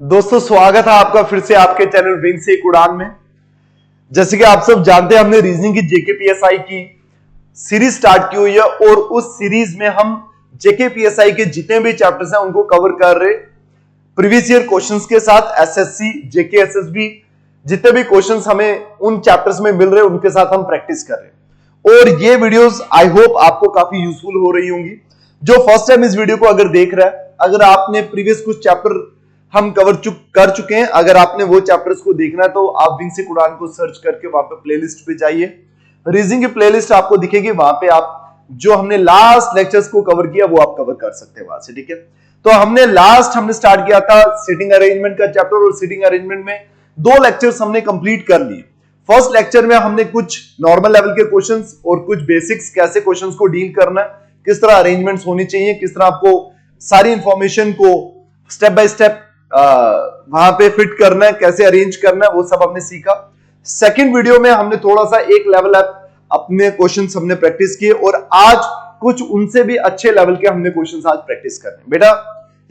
दोस्तों स्वागत है आपका फिर से आपके चैनल विंग से एक उड़ान में। जैसे कि आप सब जानते हैं हमने रीजनिंग की जेकेपीएसआई की सीरीज स्टार्ट की हुई है और उस सीरीज में हम जेकेपीएसआई के जितने भी चैप्टर्स हैं उनको कवर कर रहे प्रीवियस ईयर क्वेश्चंस के साथ। एसएससी जेके एसएसबी जितने भी क्वेश्चंस हमें उन चैप्टर्स में मिल रहे हैं उनके साथ हम प्रैक्टिस कर रहे हैं और ये वीडियोस आई होप आपको काफी यूजफुल हो रही होंगी। जो फर्स्ट टाइम इस वीडियो को अगर देख रहा है, अगर आपने प्रीवियस कुछ चैप्टर हम कर चुके हैं, अगर आपने वो चैप्टर्स को देखना है तो आप विंग से उड़ान को सर्च करके वहां पे प्लेलिस्ट पे जाइए। रीजनिंग की प्लेलिस्ट आपको दिखेगी, वहां पे आप जो हमने लास्ट लेक्चर्स को कवर किया वो आप कवर कर सकते हैं वहां से। ठीक है, तो हमने स्टार्ट किया था सीटिंग अरेंजमेंट का चैप्टर और सीटिंग अरेंजमेंट में 2 लेक्चर्स हमने कंप्लीट कर लिए। फर्स्ट लेक्चर में हमने कुछ नॉर्मल लेवल के क्वेश्चंस और कुछ बेसिक्स, कैसे क्वेश्चंस को डील करना है, किस तरह अरेंजमेंट्स होनी चाहिए, किस तरह आपको सारी इंफॉर्मेशन को स्टेप बाय स्टेप वहां पे फिट करना है, कैसे अरेंज करना है, वो सब हमने सीखा। सेकंड वीडियो में हमने थोड़ा सा एक लेवल अप अपने क्वेश्चंस हमने प्रैक्टिस किए और आज कुछ उनसे भी अच्छे लेवल के हमने क्वेश्चंस आज प्रैक्टिस करने। बेटा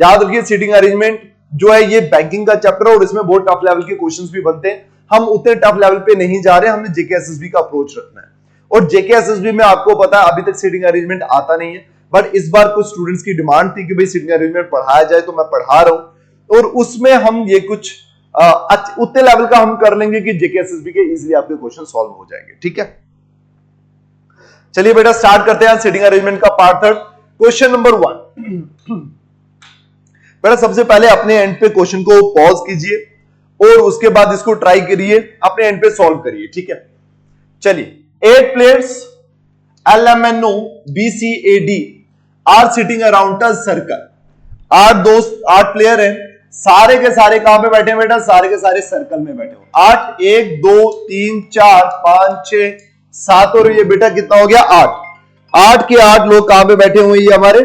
याद रखिए सीटिंग अरेंजमेंट जो है ये बैंकिंग का चैप्टर है और इसमें बहुत टफ लेवल के क्वेश्चंस भी बनते हैं। हम उतने टफ लेवल पे नहीं जा रहे, हमने जेके एसएसबी का अप्रोच रखना है और जेके एसएसबी में आपको पता है अभी तक सीटिंग अरेंजमेंट आता नहीं है, बट इस बार कुछ स्टूडेंट्स की डिमांड थी कि भाई सीटिंग अरेंजमेंट पढ़ाया जाए, तो मैं पढ़ा रहा हूं और उसमें हम ये कुछ उतने लेवल का हम कर लेंगे कि जेके एसएसबी के इजीली आपके क्वेश्चन सॉल्व हो जाएंगे। ठीक है, चलिए बेटा स्टार्ट करते हैं सीटिंग अरेंजमेंट का पार्ट थर्ड। Question number 1। बेटा सबसे पहले अपने एंड पे क्वेश्चन को पॉज कीजिए और उसके बाद इसको ट्राई करिए, अपने एंड पे सॉल्व करिए। ठीक है, चलिए 8 players LMNO BCAD are sitting around a circle. 8 player हैं, सारे के सारे कहां पे बैठे हैं बेटा? सारे के सारे सर्कल में बैठे हो। 8 1 2 3 4 5 6 7 और ये बेटा कितना हो गया? 8 के 8 लोग कहां पे बैठे हुए? ये हमारे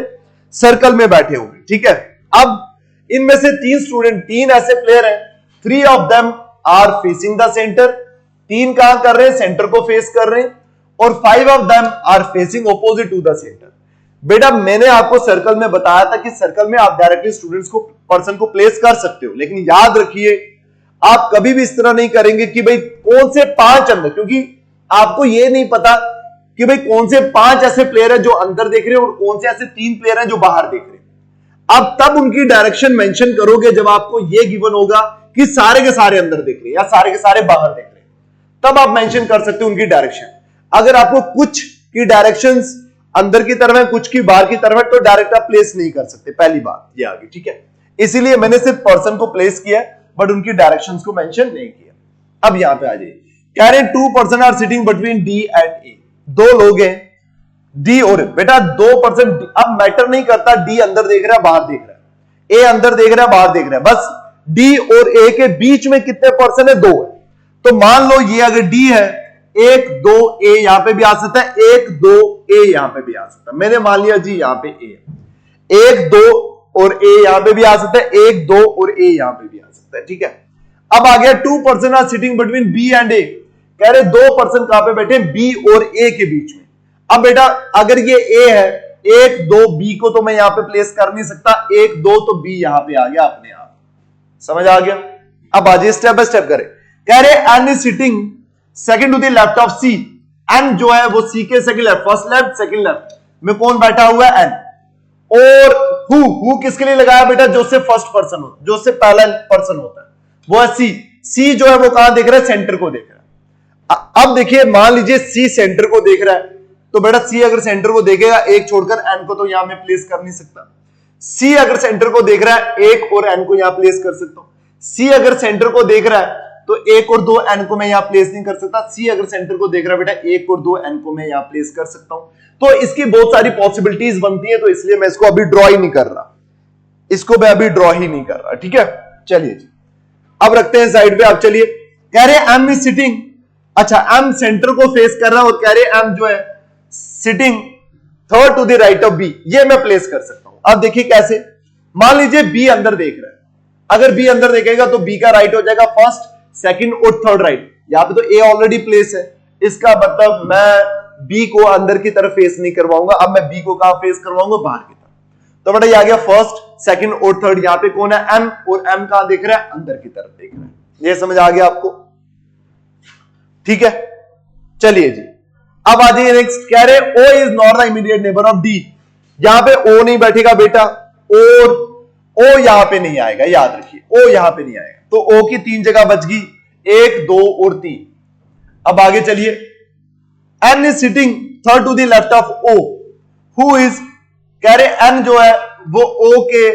सर्कल में बैठे हुए। ठीक है, अब इनमें से 3 ऐसे प्लेयर हैं, 3 of them are facing the centre. 3 कहां कर रहे हैं? सेंटर को फेस कर रहे हैं और 5 of them are facing opposite to the centre. बेटा मैंने आपको सर्कल में बताया था कि सर्कल में आप डायरेक्टली स्टूडेंट्स को पर्सन को प्लेस कर सकते हो, लेकिन याद रखिए आप कभी भी इस तरह नहीं करेंगे कि भाई कौन से 5 अंदर, क्योंकि आपको यह नहीं पता कि भाई कौन से 5 ऐसे प्लेयर हैं जो अंदर देख रहे हैं और कौन से ऐसे 3 प्लेयर हैं जो बाहर देख रहे हैं। आप तब उनकी डायरेक्शन मेंशन करोगे जब आपको यह गिवन होगा कि सारे के सारे अंदर देख रहे हैं या सारे के सारे बाहर देख रहे हैं, तब आप मेंशन कर सकते हो उनकी डायरेक्शन। अगर आपको कुछ की डायरेक्शंस अंदर की तरफ है, कुछ की बाहर की तरफ है, तो डायरेक्ट आप प्लेस नहीं कर सकते। पहली बात ये आ गई। ठीक है, इसीलिए मैंने सिर्फ पर्सन को प्लेस किया बट उनकी डायरेक्शंस को मेंशन नहीं किया। अब यहां पे आ जाइए, कह रहे हैं 2 person are sitting between D and A. 2 लोग हैं डी और ए। बेटा 2 पर्सन, अब मैटर नहीं करता डी अंदर देख रहा है बाहर देख रहा है, ए अंदर देख रहा है बाहर देख रहा है, बस डी और ए के बीच में कितने पर्सन है? 2 है। तो मान लो ये अगर डी है, 1 2 ए यहां पे भी आ सकता है, 1 2 ए यहां पे भी आ सकता है। मैंने मान लिया जी यहां पे ए, 1 2 और ए यहां पे भी आ सकता है, 1 2 और ए यहां पे भी आ सकता है। ठीक है, अब आ गया 2 person are sitting between B and A. कह रहे 2 पर्सन कहां पे बैठे? बी और ए के बीच में। अब बेटा अगर ये ए है, 1 2 बी को तो मैं यहां पे प्लेस कर नहीं सकता, 1 2 तो बी यहां पे आ गया अपने आप। समझ आ गया? अब आ जाइए स्टेप बाय स्टेप करें। कह रहे N is sitting second to the left of C. N जो है वो सी के second left, first left second left में कौन बैठा हुआ है? एन। और हु किसके लिए लगाया बेटा? जो से फर्स्ट पर्सन हो, जो से पहला पर्सन होता है वो है सी। सी जो है वो कहां देख रहा है? सेंटर को देख रहा है। अब देखिए मान लीजिए सी सेंटर को देख रहा है, तो बेटा सी अगर सेंटर को देखेगा, एक छोड़कर एन को तो यहां में प्लेस कर नहीं सकता। सी अगर सेंटर को देख रहा है, एक और एन को यहां प्लेस कर सकता हूं। सी अगर सेंटर को देख रहा है तो 1 और 2 एन को मैं यहां प्लेस नहीं कर सकता। सी अगर सेंटर को देख रहा है बेटा, 1 और 2 एन को मैं यहां प्लेस कर सकता हूं। तो इसकी बहुत सारी पॉसिबिलिटीज बनती है, तो इसलिए मैं इसको अभी ड्रॉ ही नहीं कर रहा, इसको मैं अभी ड्रॉ ही नहीं कर रहा। ठीक है, चलिए जी अब रखते हैं साइड पे। आप चलिए, कह रहे एम इज सिटिंग, अच्छा एम सेंटर को फेस कर रहा है और कह रहे एम जो है sitting third to the right of B, ये मैं प्लेस कर सकता हूं। अब देखिए कैसे, मान लीजिए बी अंदर देख रहा है, अगर बी अंदर देखेगा तो बी का राइट हो जाएगा फर्स्ट, सेकंड और थर्ड राइट। यहां पे तो ए ऑलरेडी प्लेस है, इसका मतलब मैं बी को अंदर की तरफ फेस नहीं करवाऊंगा। अब मैं बी को कहां फेस करवाऊंगा? बाहर की तरफ। तो बेटा ये आ गया फर्स्ट, सेकंड और थर्ड। यहां पे कौन है? एम, और एम कहां देख रहा है? अंदर की तरफ देख रहा है। ये समझ आ गया आपको? ठीक है, चलिए जी अब आ जाइए नेक्स्ट। कह रहे O is not the immediate neighbour of D. यहां पे ओ नहीं बैठेगा बेटा, और ओ यहां पे नहीं आएगा, याद रखिए ओ यहां पे नहीं आएगा। तो ओ की 3 जगह बच गई, 1 2 और 3। अब आगे चलिए, N is sitting third to the left of O, who is, कह रहे एन जो है वो ओ के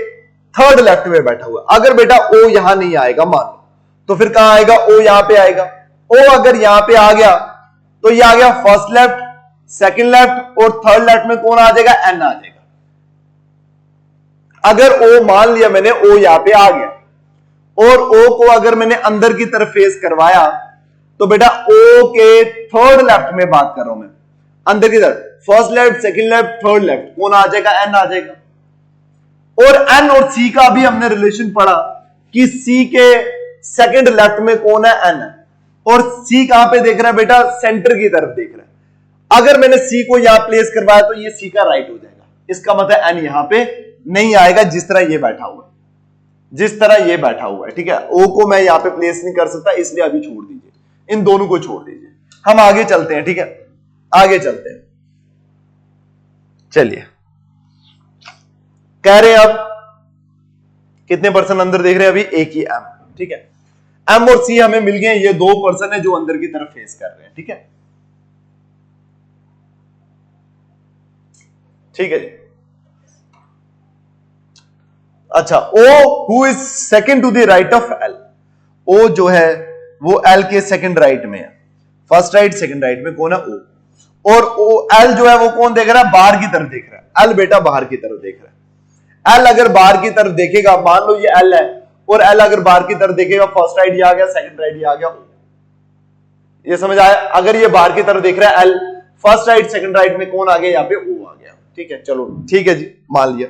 थर्ड लेफ्ट में बैठा हुआ। अगर बेटा ओ यहां नहीं आएगा मान लो, तो फिर कहां आएगा? ओ यहां पे आएगा। ओ अगर यहां पे आ गया तो ये आ गया फर्स्ट लेफ्ट, सेकंड लेफ्ट और थर्ड लेफ्ट में कौन आ जाएगा? एन आ जाएगा। अगर ओ मान लिया मैंने ओ यहां पे आ गया, और ओ को अगर मैंने अंदर की तरफ फेस करवाया, तो बेटा ओ के थर्ड लेफ्ट में बात कर रहा हूं मैं, अंदर की तरफ, first left, second left, third left, कौन आ जाएगा? एन आ जाएगा। और एन और सी का भी हमने रिलेशन पढ़ा कि सी के सेकंड लेफ्ट में कौन है? एन है। और सी कहां पे देख रहा है बेटा? सेंटर की तरफ देख रहा है। अगर मैंने सी को यहां प्लेस करवाया तो ये सी का राइट हो जाएगा। इसका मतलब एन यहां पे नहीं आएगा, जिस तरह ये बैठा हुआ है, जिस तरह ये बैठा हुआ है। ठीक है, ओ को मैं यहां पे प्लेस नहीं कर सकता, इसलिए अभी छोड़ दीजिए, इन दोनों को छोड़ दीजिए। हम आगे चलते हैं। ठीक है, आगे चलते हैं। चलिए, कह रहे हैं अब कितने पर्सन अंदर देख रहे हैं? अभी एक ही एम। ठीक है, एम और सी हमें मिल गए, ये 2 पर्सन है जो अंदर की तरफ फेस कर रहे हैं। ठीक है, ठीक है जी। अच्छा, O who is second to the right of L. O जो है वो एल के सेकंड राइट में है, फर्स्ट राइट सेकंड राइट में कौन है? ओ। और ओ एल जो है वो कौन देख रहा है? बाहर की तरफ देख रहा है। एल बेटा बाहर की तरफ देख रहा है। एल अगर बाहर की तरफ देखेगा, मान लो ये एल है, और एल अगर बाहर की तरफ देखेगा, फर्स्ट राइट ये आ गया, सेकंड राइट ये आ गया, ये समझ आया? अगर ये बाहर की तरफ देख रहा है L, first right second right में कौन आ गया? यहाँ पे ओ आ गया। ठीक है, चलो ठीक है जी, मान लिया।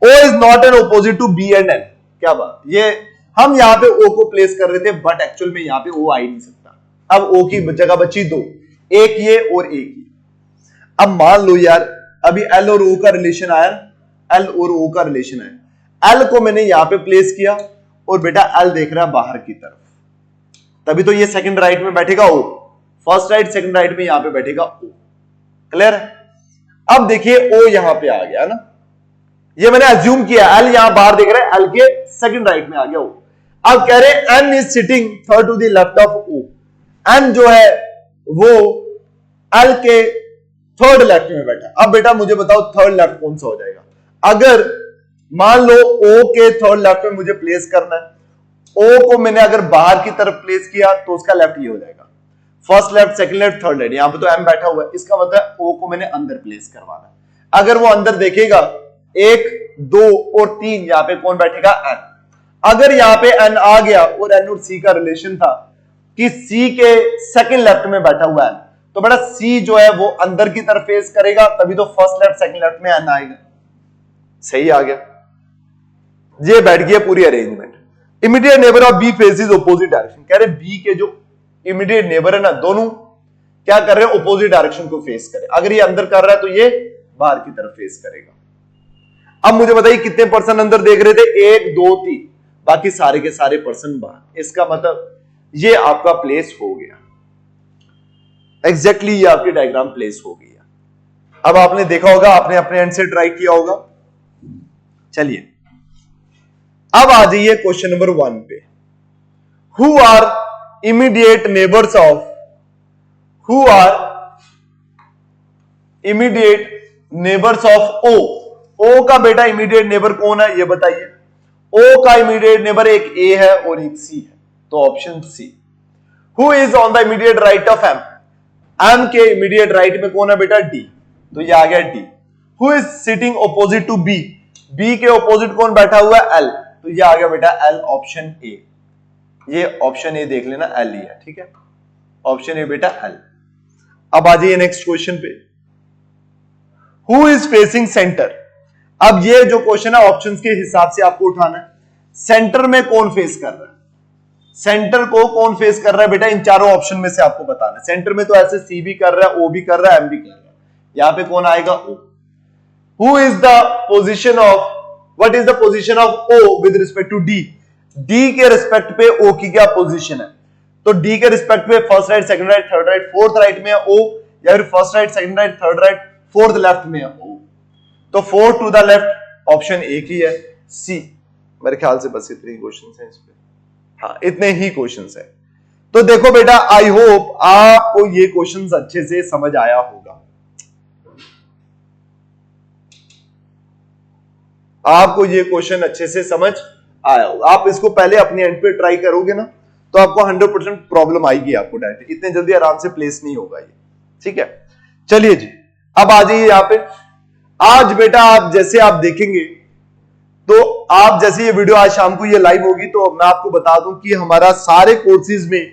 O is not N opposite to B and N. क्या बात, ये हम यहां पे ओ को प्लेस कर रहे थे, बट एक्चुअल में यहां पे ओ आ ही नहीं सकता। अब ओ की जगह बची 2, एक ये और एक ये। अब मान लो यार, अभी एल और ओ का रिलेशन आया, एल और ओ का रिलेशन आया। एल को मैंने यहां पे प्लेस किया, और बेटा एल देख रहा है बाहर की तरफ, तभी तो ये सेकंड राइट में बैठेगा ओ, फर्स्ट राइट सेकंड राइट में यहां पे बैठेगा ओ। क्लियर है? अब देखिए ओ यहां पे आ गया ना, ये मैंने अज्यूम किया, एल यहां बाहर देख रहा है, एल के सेकंड राइट में आ गया ओ। अब कह रहे N is sitting third to the left of O. N जो है वो एल के थर्ड लेफ्ट में बैठा। अब बेटा मुझे बताओ थर्ड लेफ्ट कौन सा हो जाएगा? अगर मान लो ओ के थर्ड लेफ्ट में मुझे प्लेस करना है, ओ को मैंने अगर बाहर की तरफ प्लेस किया तो उसका लेफ्ट ये हो जाएगा, first left second left third left. यहां पे तो एम बैठा हुआ है, इसका मतलब ओ को मैंने अंदर प्लेस करवाना है। अगर वो अंदर देखेगा 1 2 और 3, यहां पे कौन बैठेगा? एन। अगर यहां पे एन आ गया, और एन और सी का रिलेशन था कि सी के सेकंड लेफ्ट में बैठा हुआ है, तो बेटा सी जो है वो अंदर की तरफ फेस करेगा, तभी तो फर्स्ट लेफ्ट सेकंड लेफ्ट में एन आएगा। सही आ गया, ये बैठ गया पूरी arrangement. Immediate neighbour of B faces opposite direction. कह रहे बी के जो इमीडिएट नेबर है ना, दोनों क्या कर रहे हैं? ऑपोजिट डायरेक्शन को फेस करें। अगर ये अंदर कर रहा है तो ये बाहर की तरफ फेस करेगा। अब मुझे बताइए कितने पर्सन अंदर देख रहे थे? 1 2 3, बाकी सारे के सारे पर्सन बाहर। इसका मतलब ये आपका प्लेस हो गया, एग्जैक्टली ये आपकी डायग्राम प्लेस हो गई है। अब आपने देखा होगा, आपने अपने एंड से ट्राई किया होगा। चलिए अब आ जाइए क्वेश्चन नंबर 1 पे। Who are immediate neighbours of, who are immediate neighbours of O. O का बेटा इमीडिएट नेबर कौन है ये बताइए? ओ का इमीडिएट नेबर एक ए है और एक सी है, तो option C. Who is on the immediate right of M. M के इमीडिएट राइट में कौन है बेटा? डी, तो ये आ गया D. Who is sitting opposite to B. B के ऑपोजिट कौन बैठा हुआ है? एल, तो ये आ गया बेटा एल, ऑप्शन ए। ये ऑप्शन ए देख लेना, एल ही है। ठीक है, ऑप्शन ए बेटा एल। अब आ जाइए नेक्स्ट क्वेश्चन पे। Who is facing centre. अब ये जो क्वेश्चन है ऑप्शंस के हिसाब से आपको उठाना है। सेंटर में कौन फेस कर रहा है? सेंटर को कौन फेस कर रहा है बेटा? इन चारों ऑप्शन में से आपको बताना है। सेंटर में तो ऐसे सी भी कर रहा है, ओ भी कर रहा है, एम भी कर रहा है। यहां पे कौन आएगा? O. Who is the position of, what is the position of O with respect to D, D के रिस्पेक्ट पे ओ की क्या पोजीशन है। तो डी के रिस्पेक्ट पे first right, second right, third right, fourth right में है ओ, या फिर first right, second right, third right, fourth left में है ओ। तो 4 टू द लेफ्ट ऑप्शन एक ही है, सी। मेरे ख्याल से बस इतने ही क्वेश्चन है इस पे, हाँ इतने ही क्वेश्चन है। तो देखो बेटा, आई होप आपको ये क्वेश्चन अच्छे से समझ आया होगा, आपको ये क्वेश्चन अच्छे से समझ आया होगा। आप इसको पहले अपने एंड पे ट्राई करोगे ना तो आपको 100% प्रॉब्लम आएगी, आपको डायरेक्ट इतने जल्दी आराम से प्लेस नहीं होगा ये, ठीक है। चलिए जी, अब आ जाइए यहां पे। आज बेटा आप जैसे आप देखेंगे, तो आप जैसे ये वीडियो आज शाम को ये लाइव होगी, तो मैं आपको बता दूं कि हमारा सारे कोर्सेज में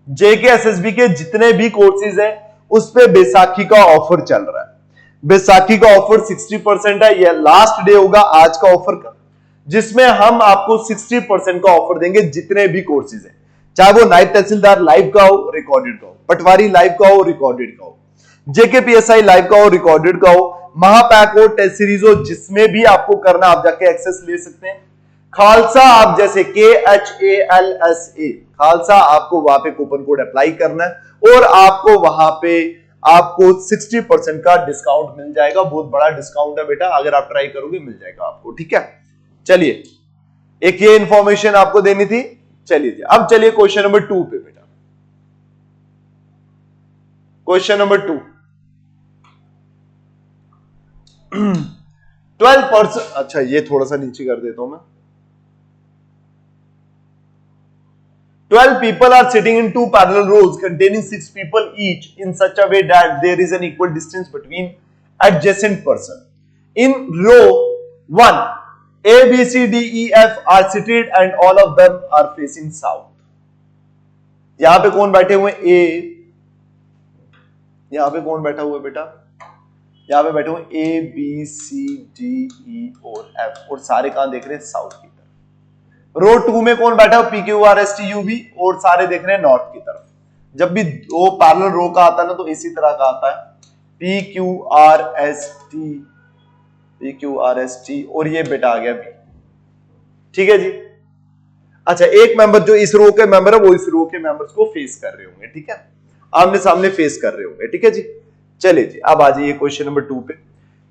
जेके एसएसबी के जितने भी कोर्सेज हैं उस पे बैसाखी का ऑफर चल रहा है। बैसाखी का ऑफर 60% है, यह लास्ट डे होगा आज का ऑफर का, जिसमें हम आपको 60% का ऑफर देंगे जितने भी कोर्सेज हैं, चाहे वो नायब तहसीलदार लाइव का हो, रिकॉर्डेड का हो, पटवारी लाइव का हो, रिकॉर्डेड का हो, जेके पीएसआई लाइव का हो, रिकॉर्डेड का हो, महापैक हो, टेस्ट सीरीज हो, जिसमें भी आपको करना आप जाके एक्सेस ले सकते हैं। खालसा आप जैसे KHALSA खालसा, आपको वहां पे कूपन कोड अप्लाई करना है और आपको वहां पे आपको 60% का डिस्काउंट मिल जाएगा। बहुत बड़ा डिस्काउंट है बेटा, अगर आप ट्राई करोगे मिल जाएगा आपको, ठीक है। चलिए, एक ये इंफॉर्मेशन आपको देनी थी। चलिए अब चलिए क्वेश्चन नंबर 2 पे बेटा। क्वेश्चन नंबर 2, 12%, अच्छा ये थोड़ा सा नीचे कर देता हूं मैं। 12 people are sitting in 2 parallel rows containing 6 people each in such a way that there is an equal distance between adjacent person. In row 1, A, B, C, D, E, F are seated and all of them are facing south. यहां पे कौन बैठे हुए? A, यहां पे कौन बैठा हुआ है बेटा? यहां पे बैठे हुए A, B, C, D, E और F, और सारे कहां देख रहे हैं? साउथ की तरफ। रो 2 में कौन बैठा है? PQRSTUV, और सारे देख रहे हैं नॉर्थ की तरफ। जब भी दो पैरेलल रो का आता है ना तो इसी तरह का आता है, PQRST और ये बेटा आ गया B, ठीक है जी। अच्छा, एक मेंबर जो इस रो के मेंबर है वो इस रो के मेंबर्स को फेस कर रहे होंगे, ठीक है, आमने सामने फेस कर रहे होंगे, ठीक है जी। चलिए जी, अब आ जाइए क्वेश्चन नंबर 2 पे।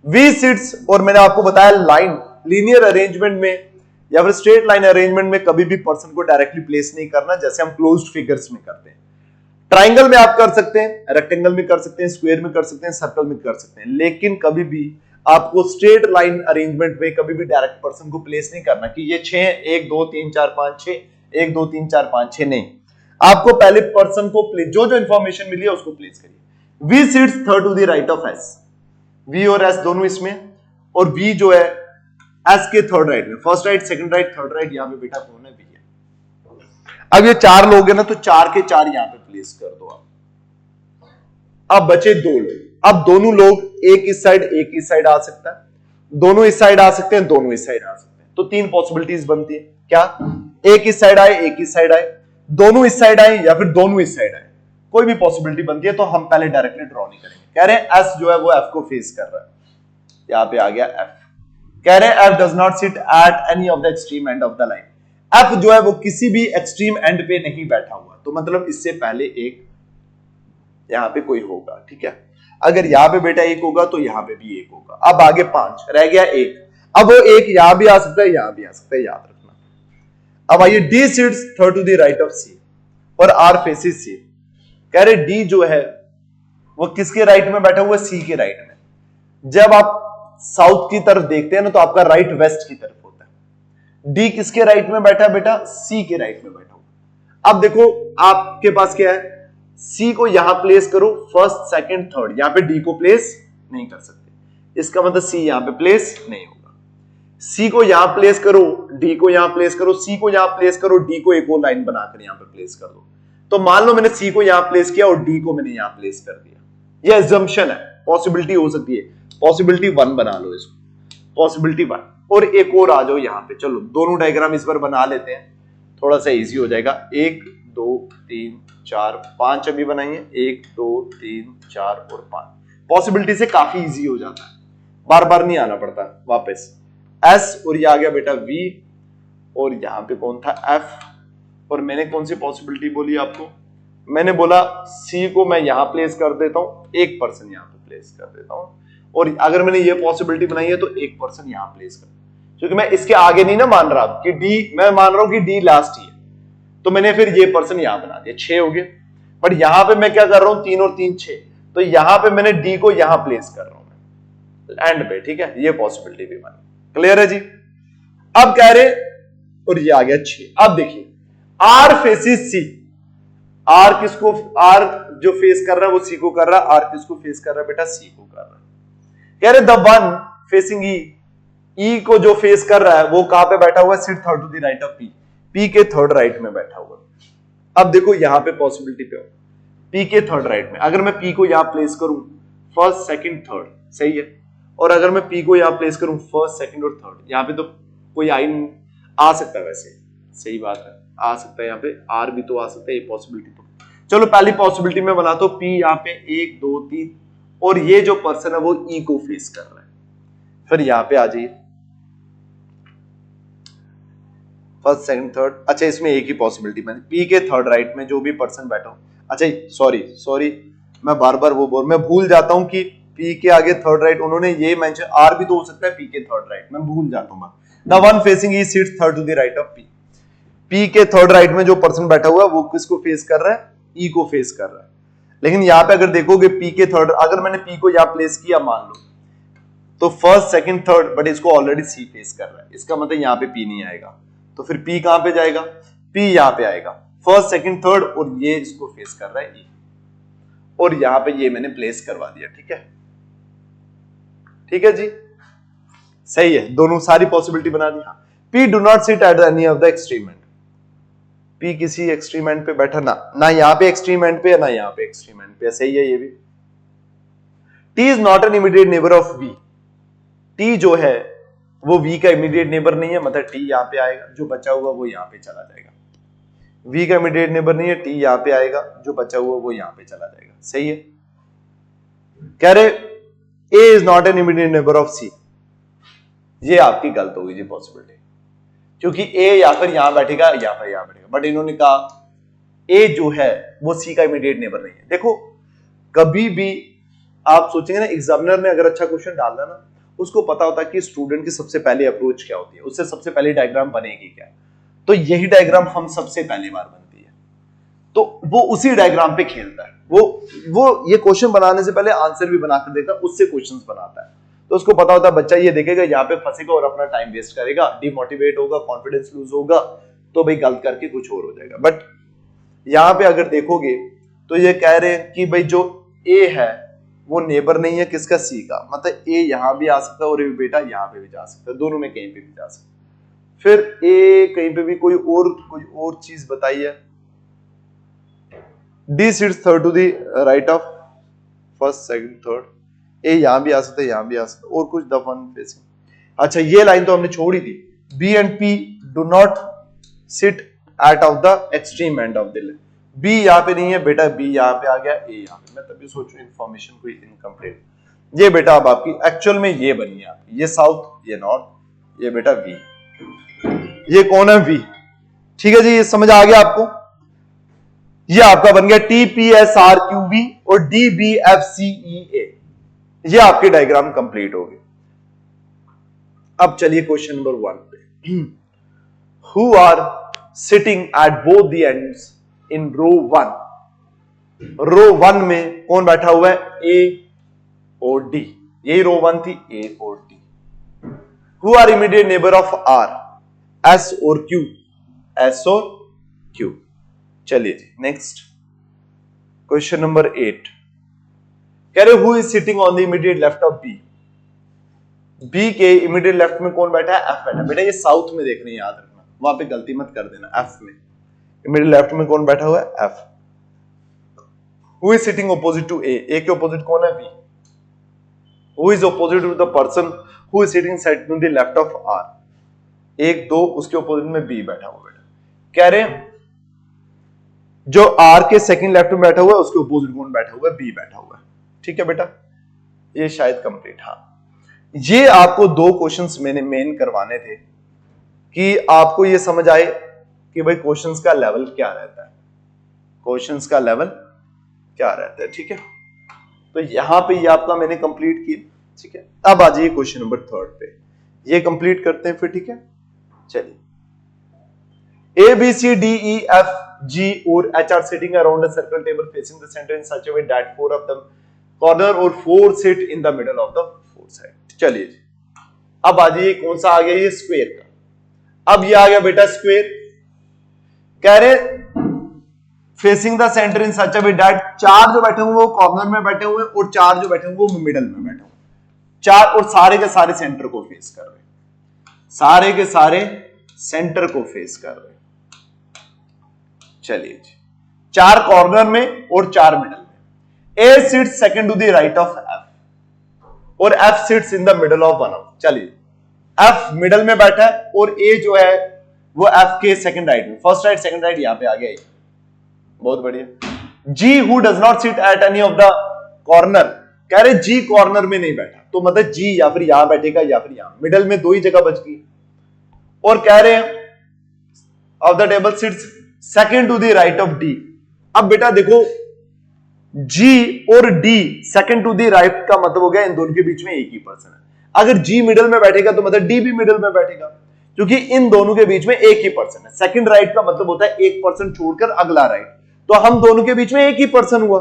V सीट्स, और मैंने आपको बताया लाइन लीनियर अरेंजमेंट में या फिर स्ट्रेट लाइन अरेंजमेंट में कभी भी पर्सन को डायरेक्टली प्लेस नहीं करना, जैसे हम क्लोज्ड फिगर्स में करते हैं। ट्राइंगल में आप कर सकते हैं, रेक्टेंगल में कर सकते हैं, स्क्वायर में कर सकते हैं, सर्कल में कर सकते हैं, लेकिन कभी भी आपको स्ट्रेट लाइन अरेंजमेंट में कभी भी डायरेक्ट पर्सन को प्लेस नहीं करना कि ये 6 1 2 3 4 5 6 1 2 3 4 5 6, नहीं, आपको पहले पर्सन को प्लेस, जो इंफॉर्मेशन मिली है उसको प्लेस करिए। V seats third to the right of S, V और S दोनों इसमें, और V जो है S के थर्ड राइट में, first right, second right, third right, यहां पे बेटा कौन है? V है। अब ये 4 लोग हैं ना, तो 4 के 4 यहां पे प्लेस कर दो आप। अब बचे 2 लोग, अब दोनों लोग एक इस साइड एक इस साइड आ सकता है, दोनों इस साइड आ सकते हैं, दोनों इस साइड आ सकते हैं, तो 3 पॉसिबिलिटीज बनती है। क्या? एक इस साइड आए, एक इस साइड आए, दोनों इस साइड आए, या फिर दोनों इस साइड आए, कोई भी पॉसिबिलिटी बनती है। तो हम पहले डायरेक्टली ड्रॉ नहीं करेंगे। कह रहे हैं S जो है वो F को फेस कर रहा है, यहां पे आ गया F। कह रहे हैं F does not sit at any of the extreme end of the line, F जो है वो किसी भी एक्सट्रीम एंड पे नहीं बैठा हुआ, तो मतलब इससे पहले एक यहां पे कोई होगा, ठीक है। अगर यहां पे बेटा 1 होगा तो यहां पे भी 1 होगा। अब आगे 5 रह गया 1, अब वो 1 यहां भी आ सकता है, यहां भी आ सकता है, याद रखना। अब आइए D sits third to the right of C और R faces C। कह रहे D जो है वो किसके राइट में बैठा हुआ है? C के राइट में। जब आप साउथ की तरफ देखते हैं ना तो आपका राइट वेस्ट की तरफ होता है। D किसके राइट में बैठा है बेटा? C के राइट में बैठा हुआ। अब देखो आपके पास क्या है, C को यहां प्लेस करो, फर्स्ट सेकंड थर्ड, यहां पे D को प्लेस नहीं कर सकते, इसका मतलब C यहां पे प्लेस नहीं होगा। C को यहां प्लेस करो, D को यहां प्लेस करो, C को यहां प्लेस करो, D को एक और लाइन बनाकर यहां पे प्लेस कर दो। तो मान लो मैंने C को यहां प्लेस किया और D को मैंने यहां प्लेस कर दिया, ये अजम्पशन है, पॉसिबिलिटी हो सकती है। पॉसिबिलिटी 1 बना लो इसको, पॉसिबिलिटी 1, और एक और आ जाओ यहां पे। चलो दोनों डायग्राम इस बार बना लेते हैं, थोड़ा सा इजी हो जाएगा। 1 2 3 4 5 अभी बनाइए, 1 2 3 4 और 5। पॉसिबिलिटी से काफी इजी हो जाता है। बार बार नहीं आना पड़ता वापस। एस और ये आ गया बेटा वी, और यहां पे कौन था एफ, और मैंने कौन सी पॉसिबिलिटी बोली आपको, मैंने बोला सी को मैं यहां प्लेस कर देता हूं, 1% यहां पे प्लेस कर देता हूं, और अगर मैंने ये पॉसिबिलिटी बनाई है तो 1% यहां प्लेस कर, क्योंकि मैं इसके आगे नहीं ना मान रहा कि डी, मैं मान रहा हूं कि डी लास्ट ही है, तो मैंने फिर ये पर्सन यहां बना दिया, 6 हो गए। बट यहां पे मैं क्या कर रहा हूं, 3 और 3 6, तो यहां पे मैंने डी को यहां प्लेस कर रहा हूं मैं एंड पे, ठीक है, ये पॉसिबिलिटी भी मानी। क्लियर है जी। अब कह रहे, और ये आ गया 6। अब देखिए आर फेसिस सी, आर किसको, आर जो फेस कर रहा है वो सी को कर रहा है, आर किसको फेस कर रहा है बेटा, सी को कर रहा है। कह रहे द वन फेसिंग ई, ई को जो फेस कर रहा है वो कहां पे बैठा हुआ है, sit third to the right of P, P के थर्ड राइट में बैठा हुआ है। अब देखो यहां पे पॉसिबिलिटी पे हो, पी के थर्ड राइट में, अगर मैं पी को यहां प्लेस करूं फर्स्ट सेकंड थर्ड, सही है, और अगर मैं पी को यहां प्लेस करूं फर्स्ट सेकंड और थर्ड, यहां पे तो कोई आ सकता है, वैसे सही बात है, आ सकता है, यहां पे आर भी तो आ सकता है, ये पॉसिबिलिटी तो। चलो पहली पॉसिबिलिटी में बनाता हूं, पी यहां पे 1 2 3, और ये जो पर्सन है वो ई को फेस कर रहा है, फिर यहां पे आ जाइए फर्स्ट सेकंड थर्ड। अच्छा इसमें एक ही पॉसिबिलिटी मैंने, पी के थर्ड राइट में जो भी पर्सन बैठा हो, अच्छा सॉरी मैं बार बार मैं भूल जाता हूं कि पी के आगे थर्ड राइट, उन्होंने ये मेंशन, आर भी तो हो सकता है पी के थर्ड राइट, मैं भूल जाता हूं। The one facing E sits third to the right of P, P के थर्ड राइट में जो पर्सन बैठा हुआ है वो किसको फेस कर रहा है, ई को फेस कर रहा है। लेकिन यहां पे अगर देखोगे पी के थर्ड, अगर मैंने पी को यहां प्लेस किया मान लो, तो फर्स्ट सेकंड थर्ड, बट इसको ऑलरेडी सी फेस कर रहा है, इसका मतलब यहां पे पी नहीं आएगा, तो फिर पी कहां पे जाएगा, पी यहां पे आएगा, फर्स्ट सेकंड थर्ड, और ये इसको फेस कर रहा है ई, और यहां पे ये मैंने प्लेस करवा दिया, ठीक है, ठीक है जी, सही है, दोनों सारी पॉसिबिलिटी बना दी। P do not sit at any of the extreme end, P किसी एक्सट्रीम एंड पे बैठा ना यहां पे एक्सट्रीम एंड पे है, ना यहां पे एक्सट्रीम एंड पे, सही है ये भी। T is not an immediate neighbour of V, T जो है वो वी का इमीडिएट नेबर नहीं है, मतलब टी यहां पे आएगा, जो बचा हुआ वो यहां पे चला जाएगा, वी का इमीडिएट नेबर नहीं है, टी यहां पे आएगा, जो बचा हुआ वो यहां पे चला जाएगा, सही है। कह रहे A is not an immediate neighbour of C, ये आपकी गलत होगी जी पॉसिबिलिटी, क्योंकि ए या फिर यहां बैठेगा या फिर यहां बैठेगा, बट इन्होंने कहा ए जो है वो सी का इमीडिएट नेबर नहीं है। देखो कभी भी आप सोचेंगे ना, एग्जामिनर ने अगर अच्छा क्वेश्चन डालना ना, उसको पता होता है कि स्टूडेंट की सबसे पहले अप्रोच क्या होती है, उससे सबसे पहले डायग्राम बनेगी क्या, तो यही डायग्राम हम सबसे पहली बार बनती है, तो वो उसी डायग्राम पे खेलता है, वो ये क्वेश्चन बनाने से पहले आंसर भी बनाकर देता है, उससे क्वेश्चंस बनाता है, तो उसको पता होता है बच्चा ये देखेगा यहाँ पे फंसेगा और अपना टाइम वेस्ट करेगा, डिमोटिवेट होगा, कॉन्फिडेंस लूज होगा, तो भाई गलत करके कुछ और हो जाएगा। बट यहां पे अगर देखोगे तो ये कह रहे हैं कि भाई जो ए है वो नेबर नहीं है किसका, सी का, मतलब ए यहां भी आ सकता है और बेटा यहां पे भी जा सकता है, दोनों में कहीं पे भी जा सकता है। फिर ए कहीं पे भी कोई और चीज बताइए, D sits third to the right of first second third, A यहां भी आ सकता है, यहां भी आ सकता है, और कुछ द वन फेसिंग, अच्छा ये लाइन तो हमने छोड़ ही दी, B and P do not sit at of the extreme end of the left, B यहां पे नहीं है बेटा, बी यहां पे आ गया, ए यहां पे, मैं तभी सोचूं इंफॉर्मेशन कोई इनकम्प्लीट, ये बेटा अब आपकी एक्चुअल में ये बनी है आपकी, ये साउथ ये नॉर्थ, ये बेटा वी, ये कौन है वी, ठीक है जी, ये समझ आ गया आपको, ये आपका बन गया T P S R Q V और D B F C E A, ये आपके डायग्राम कंप्लीट हो गए। अब चलिए क्वेश्चन नंबर 1 पे, who are sitting at both the ends in row 1, row 1 में कौन बैठा हुआ है, ए और डी, यही रो 1 थी, ए और D. Who are immediate neighbour of R, S और क्यू, एस और क्यू। चलिए जी नेक्स्ट क्वेश्चन नंबर 8, कह रहे who is sitting on the immediate left of B, B के इमीडिएट लेफ्ट में कौन बैठा है, एफ बैठा है, बेटा ये साउथ में देखने याद रखना, वहां पे गलती मत कर देना, एफ में इमीडिएट लेफ्ट में कौन बैठा हुआ है, F. Who is sitting opposite to A, A के ऑपोजिट कौन है, B. Who is opposite to the person who is sitting side to the left of R, 1 2 उसके ऑपोजिट में बी बैठा हुआ, बेटा कह रहे हैं जो आर के सेकंड लेफ्ट में बैठा हुआ है उसके ऑपोजिट कौन बैठा हुआ है, बी बैठा हुआ है, ठीक है बेटा, ये शायद कंप्लीट, हाँ ये आपको दो क्वेश्चंस मैंने मेन करवाने थे कि आपको ये समझ आए कि भाई क्वेश्चंस का लेवल क्या रहता है, क्वेश्चंस का लेवल क्या रहता है। ठीक है, तो यहां पे ये आपका मैंने कंप्लीट किया। ठीक है, अब आ जाइए क्वेश्चन नंबर 3 पे, ये कंप्लीट करते हैं फिर। ठीक है, चलिए। A, B, C, D, E, F, G or H are sitting around a circle table facing the center in such a way that 4 of them corner or 4 sit in the middle of the 4 side। चलिए जी, अब आ जाइए कौन सा आ गया, ये square का। अब ये आ गया बेटा स्क्वायर, कह रहे facing the centre in such a way that 4 जो बैठे हुए वो कॉर्नर में बैठे हुए और 4 जो बैठे हुए वो मिडल में बैठे हुए, 4 और सारे के सारे सेंटर को फेस कर रहे, सारे के सारे सेंटर को फेस कर रहे। चलिए जी, 4 कॉर्नर में और 4 मिडल में। A sits second to the right of F और F sits in the middle of one of. चलिए, एफ मिडल में बैठा है और ए जो है वो एफ के सेकंड राइट में, फर्स्ट राइट सेकंड राइट यहां पे आ गया। बहुत बढ़िया। G who does not sit at any of the corner, कह रहे जी कॉर्नर में नहीं बैठा, तो मतलब जी या फिर यहां बैठेगा या फिर यहां, मिडल में 2 ही जगह बच गई। और कह रहे हैं of the table sits second to the right of D. अब बेटा देखो, G और D second to the right का मतलब हो गया इन दोनों के बीच में एक ही पर्सन है। अगर G मिडल में बैठेगा तो मतलब D भी मिडल में बैठेगा, क्योंकि इन दोनों के बीच में एक ही पर्सन है। सेकंड राइट का मतलब होता है एक पर्सन छोड़कर अगला राइट, तो हम दोनों के बीच में एक ही पर्सन हुआ,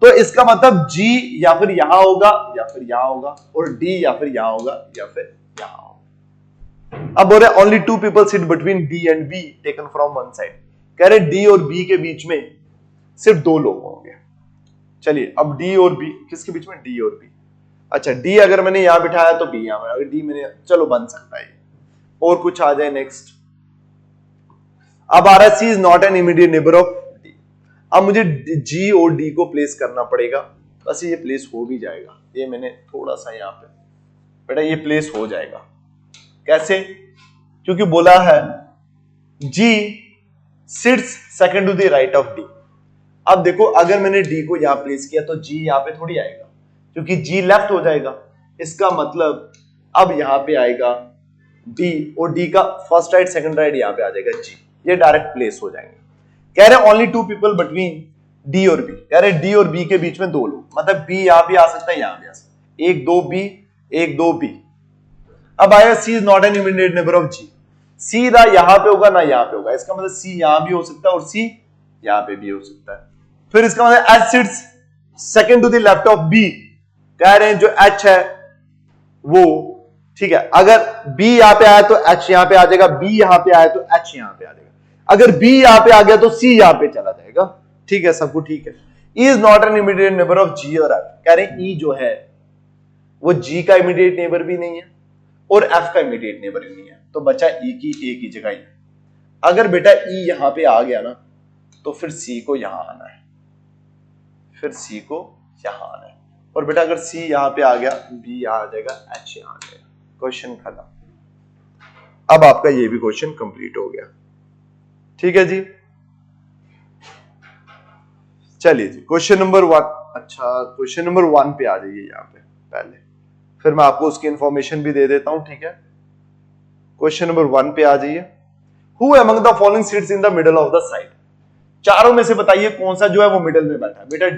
तो इसका मतलब G या फिर यहां होगा या फिर यहां होगा, और D या फिर यहां होगा या फिर यहां होगा। अब बोल रहे only 2 people sit between D and B taken from one side, कह रहे D और B के बीच में सिर्फ 2 लोग होंगे। चलिए, अब D और B किसके बीच में, D और B। अच्छा, D अगर मैंने यहां बिठाया तो B यहां में, अगर D मैंने, चलो बन सकता है। और कुछ आ जाए नेक्स्ट। अब आ रहा है C is not an immediate neighbour of D। अब मुझे G और D को प्लेस करना पड़ेगा, बस ये प्लेस हो भी जाएगा। ये मैंने थोड़ा सा यहां पे, बेटा ये प्लेस हो जाएगा। कैसे, क्योंकि बोला है G sits second to the right of D। अब देखो, अगर मैंने D को यहां प्लेस किया तो G यहां पे थोड़ी आएगा, क्योंकि G लेफ्ट हो जाएगा। इसका मतलब अब यहां पे आएगा D और D का फर्स्ट राइट सेकंड राइट यहां पे आ जाएगा G, ये डायरेक्ट प्लेस हो जाएंगे। कह रहे ओनली 2 पीपल बिटवीन D और B, कह रहे D और B के बीच में 2 लोग, मतलब B यहां भी आ सकता है, यहां भी आ सकता है, 1 2 B 1 2 B। अब आया C is not an immediate neighbour of G, C ना यहां पे होगा ना यहां पे होगा, इसका मतलब C यहां भी हो सकता है और C यहां पे भी हो सकता है। फिर इसका मतलब H sits second to the left of B, कह रहे हैं जो H है वो, ठीक है, अगर B यहां पे आया तो H यहां पे आ जाएगा, B यहां पे आया तो H यहां पे आ जाएगा, अगर B यहां पे आ गया तो C यहां पे चला जाएगा। ठीक है, सबको ठीक है। E is not an immediate neighbour of G और F, कह रहे हैं E जो है वो G का इमीडिएट नेबर भी नहीं है और F का इमीडिएट नेबर भी नहीं है, तो बचा E की एक ही जगह ही। अगर बेटा E यहां पे आ गया ना तो फिर C को यहां आना है, फिर C को यहां आना है, और बेटा अगर C यहां पे आ गया, B यहां आ जाएगा, H यहां आ जाएगा। क्वेश्चन खत्म। अब आपका ये भी क्वेश्चन कंप्लीट हो गया। ठीक है जी, चलिए जी क्वेश्चन नंबर 1। अच्छा, क्वेश्चन नंबर 1 पे आ जाइए यहां पे पहले, फिर मैं आपको उसकी इंफॉर्मेशन भी दे देता हूं। ठीक है, क्वेश्चन नंबर 1 पे आ जाइए। Who among the following seats in the middle of the side, चारों में से बताइए कौन सा जो है वो मिडल में बैठा है। बेटा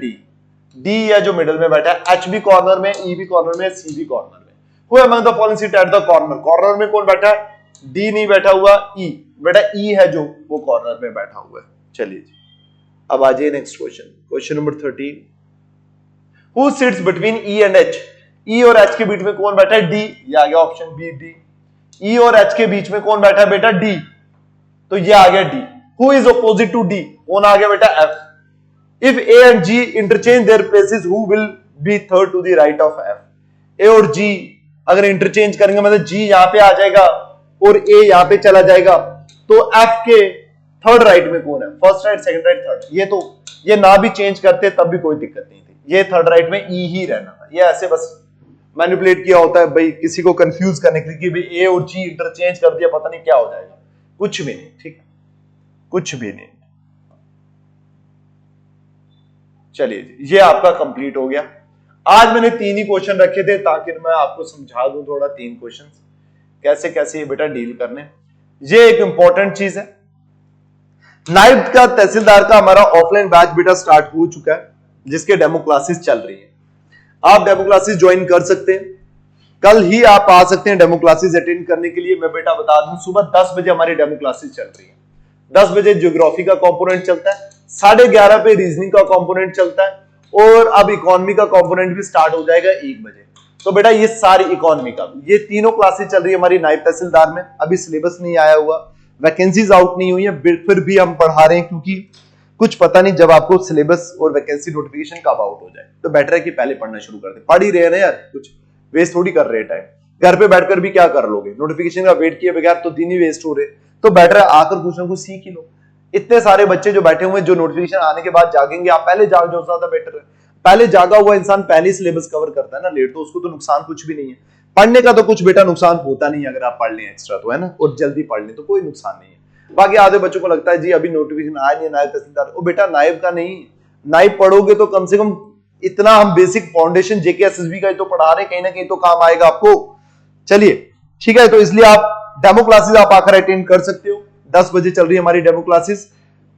डी है जो मिडल में बैठा है, एच भी कॉर्नर में, ई भी कॉर्नर में, सी भी कॉर्नर में। Who among the following sit at the corner, corner में कौन बैठा है, डी नहीं बैठा हुआ, ई, बेटा ई है जो वो कॉर्नर में बैठा हुआ है। चलिए जी, अब आ जाइए next question, question number 13। Who sits between E and H, E और एच के बीच में कौन बैठा है, डी, ये आ गया ऑप्शन बी डी। ई और एच के बीच में कौन बैठा है बेटा, डी, तो ये आ गया D. Who is opposite to D, कौन आ गया बेटा, F. If A and G interchange their places, who will be third to the right of F? A और G अगर इंटरचेंज करेंगे मतलब G यहां पे आ जाएगा और A यहां पे चला जाएगा, तो F के थर्ड राइट में कौन है, first right second right third. ये तो ये ना भी चेंज करते तब भी कोई दिक्कत नहीं थी, ये थर्ड राइट में E ही रहना था। ये ऐसे बस मैनिपुलेट किया होता है भाई किसी को कंफ्यूज करने के लिए कि भाई A और G इंटरचेंज कर दिया पता नहीं क्या हो जाएगा, कुछ भी नहीं। ठीक है, कुछ भी नहीं। चलिए ये आपका कंप्लीट हो गया। आज मैंने 3 ही क्वेश्चन रखे थे ताकि मैं आपको समझा दूं थोड़ा 3 क्वेश्चन कैसे कैसे ये बेटा डील करने। ये एक इंपॉर्टेंट चीज है। नायब का तहसीलदार का हमारा ऑफलाइन बैच बेटा स्टार्ट हो चुका है, जिसके डेमो क्लासेस चल रही है। आप डेमो क्लासेस ज्वाइन कर सकते हैं, कल ही आप आ सकते हैं डेमो क्लासेस अटेंड करने के लिए। मैं बेटा बता दूं सुबह 10 बजे हमारी डेमो क्लासेस चल रही है। 10 बजे ज्योग्राफी का कंपोनेंट चलता है, 11:30 पे रीजनिंग का कंपोनेंट चलता है, और अब इकोनॉमी का कंपोनेंट भी स्टार्ट हो जाएगा 1 बजे। तो बेटा ये सारी इकोनॉमी का ये तीनों क्लासेस चल रही है हमारी नायब तहसीलदार में। अभी सिलेबस नहीं आया हुआ, वैकेंसीज आउट नहीं हुई है, फिर भी हम पढ़ा रहे हैं क्योंकि कुछ पता नहीं जब आपको सिलेबस और वैकेंसी नोटिफिकेशन कब आउट हो जाए, तो बेटर है कि पहले पढ़ना शुरू कर दे। पढ़ ही रहे हैं ना यार, कुछ वेस्ट थोड़ी कर रहे हैं टाइम। घर पे बैठकर भी क्या कर लोगे, नोटिफिकेशन का वेट किए बगैर तो दिन ही वेस्ट हो रहे। तो बेटर है आकर कुछ ना कुछ सीख ही लो। इतने सारे बच्चे जो बैठे हुए हैं जो नोटिफिकेशन आने के बाद जागेंगे, आप पहले जाग जाओ, ज्यादा बेटर है। पहले जागा हुआ इंसान पहले सिलेबस कवर करता है ना, लेट तो उसको तो नुकसान कुछ भी नहीं है। पढ़ने का तो कुछ बेटा नुकसान होता नहीं है, अगर आप पढ़ लें एक्स्ट्रा तो, है ना, और जल्दी पढ़ लें तो कोई नुकसान नहीं है। बाकी आधे बच्चों को लगता है जी अभी नोटिफिकेशन आया नहीं है नायब तहसीलदार, ओ बेटा नायब का नहीं, नायब पढ़ोगे तो कम से कम इतना हम बेसिक फाउंडेशन जेके एसएसबी का तो पढ़ा रहे, कहीं ना कहीं तो काम आएगा आपको। चलिए ठीक है, तो इसलिए आप डेमो क्लासेस आप आकर अटेंड कर सकते हो। 10 बजे चल रही है हमारी डेमो क्लासेस।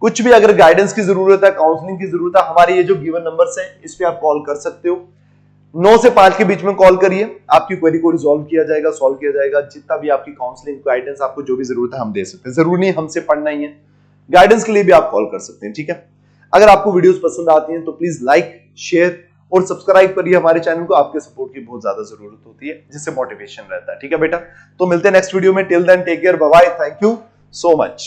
कुछ भी अगर गाइडेंस की जरूरत है, काउंसलिंग की जरूरत है, हमारे ये जो गिवन नंबर्स हैं इस पे आप कॉल कर सकते हो। 9 से 5 के बीच में कॉल करिए, आपकी क्वेरी को रिजॉल्व किया जाएगा, सॉल्व किया जाएगा। जितना भी आपकी काउंसलिंग गाइडेंस आपको जो भी जरूरत है हम दे सकते हैं। जरूरी नहीं हमसे पढ़ना ही है, गाइडेंस के लिए भी आप कॉल कर सकते हैं। ठीक है, अगर आपको वीडियोस पसंद आती हैं तो प्लीज लाइक, शेयर और सब्सक्राइब करिए हमारे चैनल को। आपके सपोर्ट की बहुत ज्यादा जरूरत होती है, जिससे मोटिवेशन रहता है। ठीक है बेटा, तो मिलते हैं नेक्स्ट वीडियो में। Till then take care, bye bye, thank you so much.